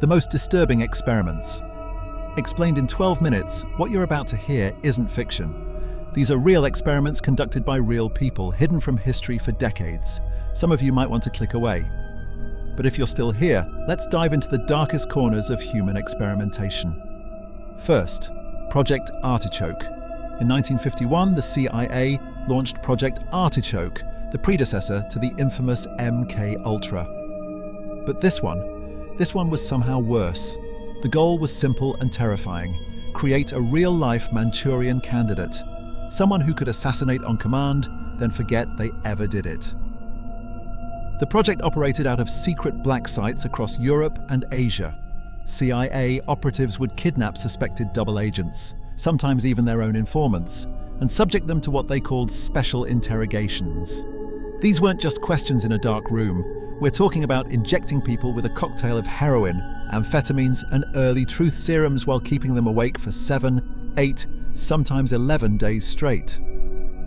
The most disturbing experiments. Explained in 12 minutes, what you're about to hear isn't fiction. These are real experiments conducted by real people, hidden from history for decades. Some of you might want to click away. But if you're still here, let's dive into the darkest corners of human experimentation. First, Project Artichoke. In 1951, the CIA launched Project Artichoke, the predecessor to the infamous MK Ultra. But this one was somehow worse. The goal was simple and terrifying: create a real-life Manchurian candidate, someone who could assassinate on command, then forget they ever did it. The project operated out of secret black sites across Europe and Asia. CIA operatives would kidnap suspected double agents, sometimes even their own informants, and subject them to what they called special interrogations. These weren't just questions in a dark room. We're talking about injecting people with a cocktail of heroin, amphetamines, and early truth serums while keeping them awake for 7, 8, sometimes 11 days straight.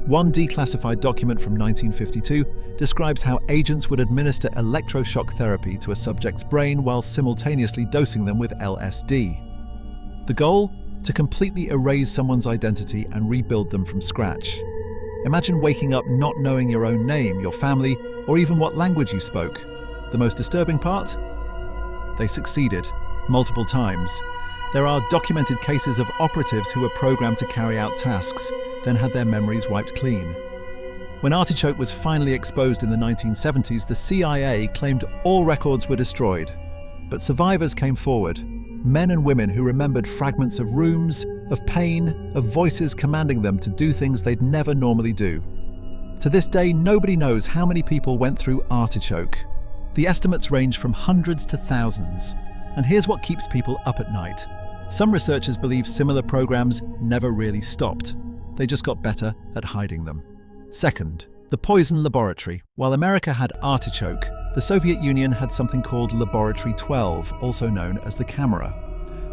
One declassified document from 1952 describes how agents would administer electroshock therapy to a subject's brain while simultaneously dosing them with LSD. The goal? To completely erase someone's identity and rebuild them from scratch. Imagine waking up not knowing your own name, your family, or even what language you spoke. The most disturbing part? They succeeded, multiple times. There are documented cases of operatives who were programmed to carry out tasks, then had their memories wiped clean. When Artichoke was finally exposed in the 1970s, the CIA claimed all records were destroyed. But survivors came forward, men and women who remembered fragments of rooms, of pain, of voices commanding them to do things they'd never normally do. To this day, nobody knows how many people went through Artichoke. The estimates range from hundreds to thousands. And here's what keeps people up at night. Some researchers believe similar programs never really stopped. They just got better at hiding them. Second, the poison laboratory. While America had Artichoke, the Soviet Union had something called Laboratory 12, also known as the Camera.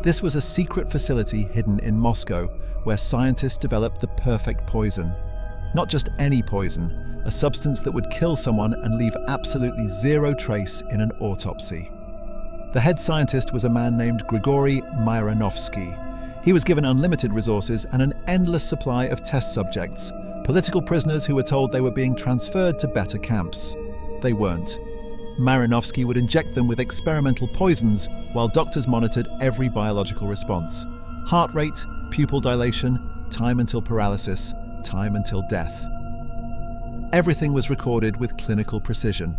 This was a secret facility hidden in Moscow, where scientists developed the perfect poison. Not just any poison, a substance that would kill someone and leave absolutely zero trace in an autopsy. The head scientist was a man named Grigory Myranovsky. He was given unlimited resources and an endless supply of test subjects, political prisoners who were told they were being transferred to better camps. They weren't. Myranovsky would inject them with experimental poisons while doctors monitored every biological response. Heart rate, pupil dilation, time until paralysis, time until death. Everything was recorded with clinical precision.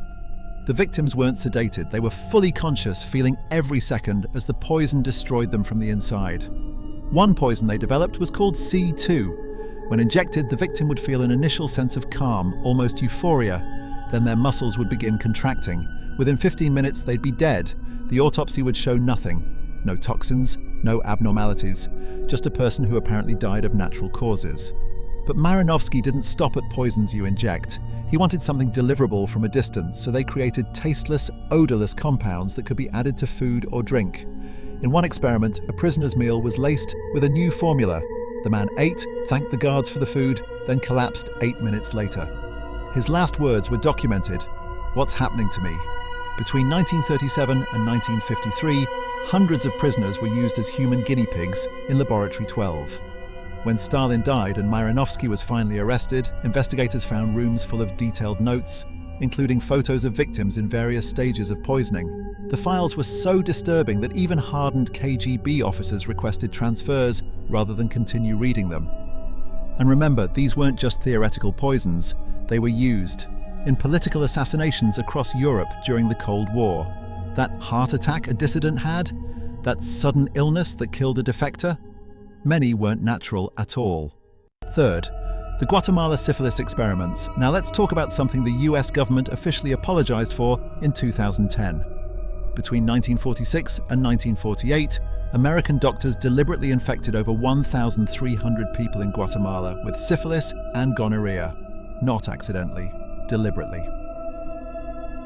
The victims weren't sedated, they were fully conscious, feeling every second as the poison destroyed them from the inside. One poison they developed was called C2. When injected, the victim would feel an initial sense of calm, almost euphoria. Then their muscles would begin contracting. Within 15 minutes, they'd be dead. The autopsy would show nothing. No toxins, no abnormalities. Just a person who apparently died of natural causes. But Myranovsky didn't stop at poisons you inject. He wanted something deliverable from a distance, so they created tasteless, odorless compounds that could be added to food or drink. In one experiment, a prisoner's meal was laced with a new formula. The man ate, thanked the guards for the food, then collapsed 8 minutes later. His last words were documented. "What's happening to me?" Between 1937 and 1953, hundreds of prisoners were used as human guinea pigs in Laboratory 12. When Stalin died and Myranovsky was finally arrested, investigators found rooms full of detailed notes, including photos of victims in various stages of poisoning. The files were so disturbing that even hardened KGB officers requested transfers rather than continue reading them. And remember, these weren't just theoretical poisons, they were used in political assassinations across Europe during the Cold War. That heart attack a dissident had, that sudden illness that killed a defector, many weren't natural at all. Third, the Guatemala syphilis experiments. Now let's talk about something the US government officially apologized for in 2010. Between 1946 and 1948, American doctors deliberately infected over 1,300 people in Guatemala with syphilis and gonorrhea. Not accidentally, deliberately.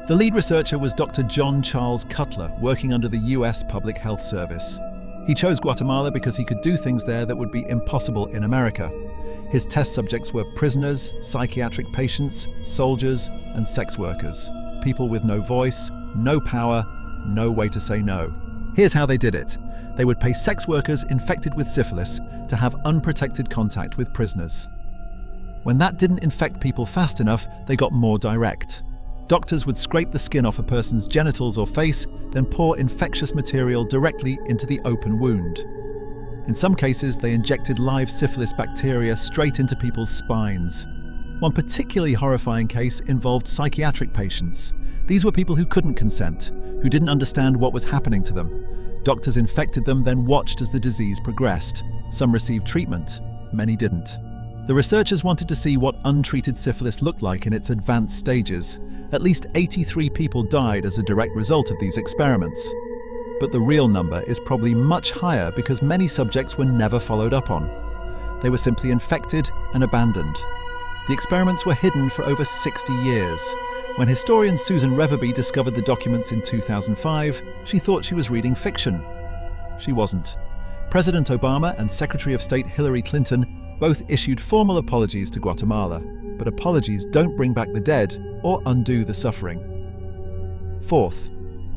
The lead researcher was Dr. John Charles Cutler, working under the US Public Health Service. He chose Guatemala because he could do things there that would be impossible in America. His test subjects were prisoners, psychiatric patients, soldiers, and sex workers. People with no voice, no power, no way to say no. Here's how they did it. They would pay sex workers infected with syphilis to have unprotected contact with prisoners. When that didn't infect people fast enough, they got more direct. Doctors would scrape the skin off a person's genitals or face, then pour infectious material directly into the open wound. In some cases, they injected live syphilis bacteria straight into people's spines. One particularly horrifying case involved psychiatric patients. These were people who couldn't consent, who didn't understand what was happening to them. Doctors infected them, then watched as the disease progressed. Some received treatment, many didn't. The researchers wanted to see what untreated syphilis looked like in its advanced stages. At least 83 people died as a direct result of these experiments. But the real number is probably much higher because many subjects were never followed up on. They were simply infected and abandoned. The experiments were hidden for over 60 years. When historian Susan Reverby discovered the documents in 2005, she thought she was reading fiction. She wasn't. President Obama and Secretary of State Hillary Clinton both issued formal apologies to Guatemala, but apologies don't bring back the dead or undo the suffering. Fourth,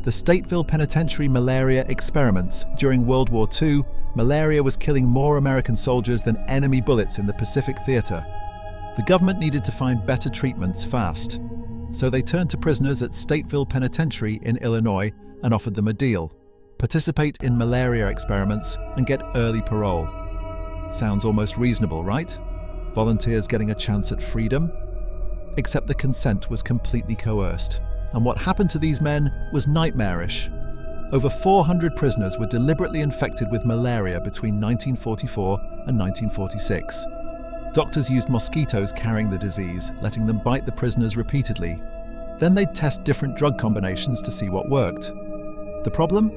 the Stateville Penitentiary malaria experiments. During World War II, malaria was killing more American soldiers than enemy bullets in the Pacific Theater. The government needed to find better treatments fast, so they turned to prisoners at Stateville Penitentiary in Illinois and offered them a deal: participate in malaria experiments and get early parole. Sounds almost reasonable, right? Volunteers getting a chance at freedom? Except the consent was completely coerced, and what happened to these men was nightmarish. Over 400 prisoners were deliberately infected with malaria between 1944 and 1946. Doctors used mosquitoes carrying the disease, letting them bite the prisoners repeatedly. Then they'd test different drug combinations to see what worked. The problem?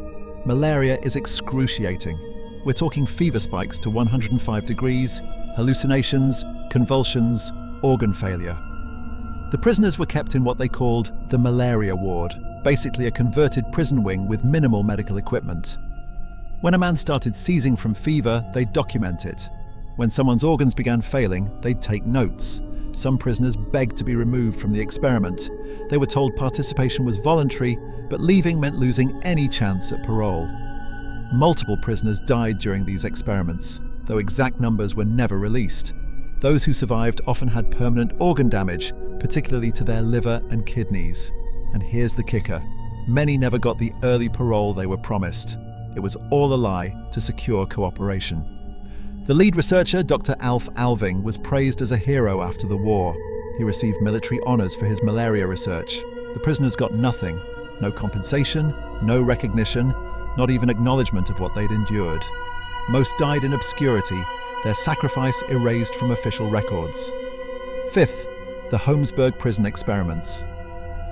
Malaria is excruciating. We're talking fever spikes to 105 degrees, hallucinations, convulsions, organ failure. The prisoners were kept in what they called the malaria ward, basically a converted prison wing with minimal medical equipment. When a man started seizing from fever, they'd document it. When someone's organs began failing, they'd take notes. Some prisoners begged to be removed from the experiment. They were told participation was voluntary, but leaving meant losing any chance at parole. Multiple prisoners died during these experiments, though exact numbers were never released. Those who survived often had permanent organ damage, particularly to their liver and kidneys. And here's the kicker: many never got the early parole they were promised. It was all a lie to secure cooperation. The lead researcher, Dr. Alf Alving, was praised as a hero after the war. He received military honors for his malaria research. The prisoners got nothing: no compensation, no recognition, not even acknowledgement of what they'd endured. Most died in obscurity, their sacrifice erased from official records. Fifth, the Holmesburg prison experiments.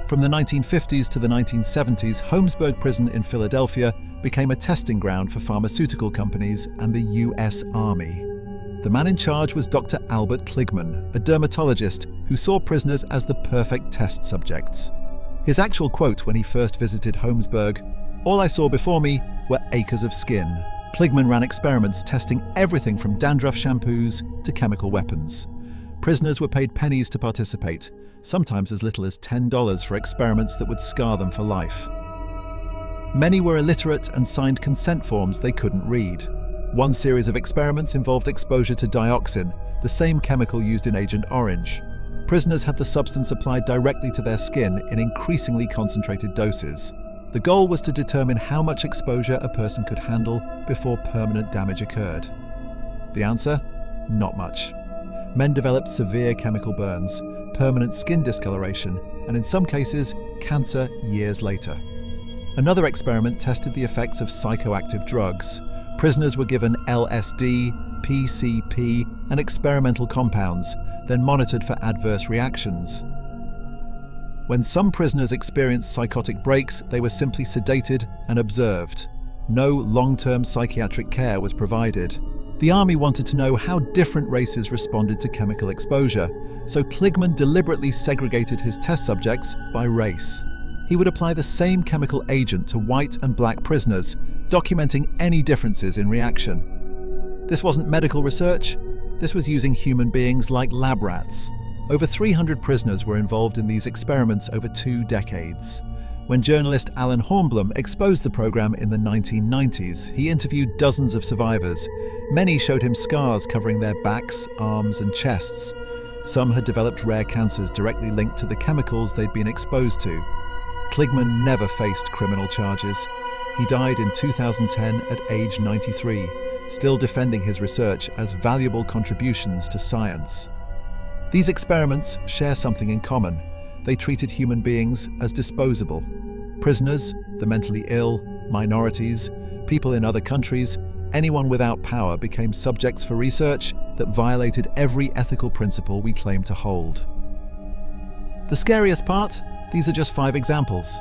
From the 1950s to the 1970s, Holmesburg Prison in Philadelphia became a testing ground for pharmaceutical companies and the US Army. The man in charge was Dr. Albert Kligman, a dermatologist who saw prisoners as the perfect test subjects. His actual quote when he first visited Holmesburg: "All I saw before me were acres of skin." Kligman ran experiments testing everything from dandruff shampoos to chemical weapons. Prisoners were paid pennies to participate, sometimes as little as $10 for experiments that would scar them for life. Many were illiterate and signed consent forms they couldn't read. One series of experiments involved exposure to dioxin, the same chemical used in Agent Orange. Prisoners had the substance applied directly to their skin in increasingly concentrated doses. The goal was to determine how much exposure a person could handle before permanent damage occurred. The answer? Not much. Men developed severe chemical burns, permanent skin discoloration, and in some cases, cancer years later. Another experiment tested the effects of psychoactive drugs. Prisoners were given LSD, PCP, and experimental compounds, then monitored for adverse reactions. When some prisoners experienced psychotic breaks, they were simply sedated and observed. No long-term psychiatric care was provided. The army wanted to know how different races responded to chemical exposure, so Kligman deliberately segregated his test subjects by race. He would apply the same chemical agent to white and black prisoners, documenting any differences in reaction. This wasn't medical research, this was using human beings like lab rats. Over 300 prisoners were involved in these experiments over 2 decades. When journalist Alan Hornblum exposed the program in the 1990s, he interviewed dozens of survivors. Many showed him scars covering their backs, arms, and chests. Some had developed rare cancers directly linked to the chemicals they'd been exposed to. Kligman never faced criminal charges. He died in 2010 at age 93, still defending his research as valuable contributions to science. These experiments share something in common. They treated human beings as disposable. Prisoners, the mentally ill, minorities, people in other countries, anyone without power became subjects for research that violated every ethical principle we claim to hold. The scariest part? These are just 5 examples.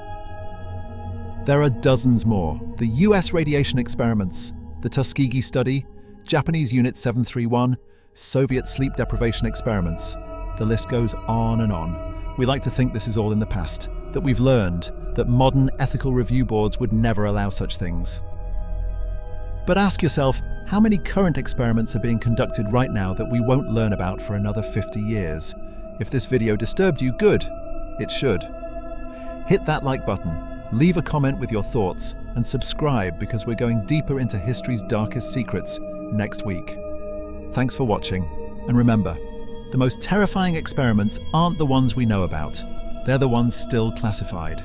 There are dozens more. The US radiation experiments, the Tuskegee study, Japanese Unit 731, Soviet sleep deprivation experiments. The list goes on and on. We like to think this is all in the past, that we've learned, that modern ethical review boards would never allow such things. But ask yourself, how many current experiments are being conducted right now that we won't learn about for another 50 years? If this video disturbed you, good. It should. Hit that like button, leave a comment with your thoughts, and subscribe because we're going deeper into history's darkest secrets next week. Thanks for watching, and remember, the most terrifying experiments aren't the ones we know about. They're the ones still classified.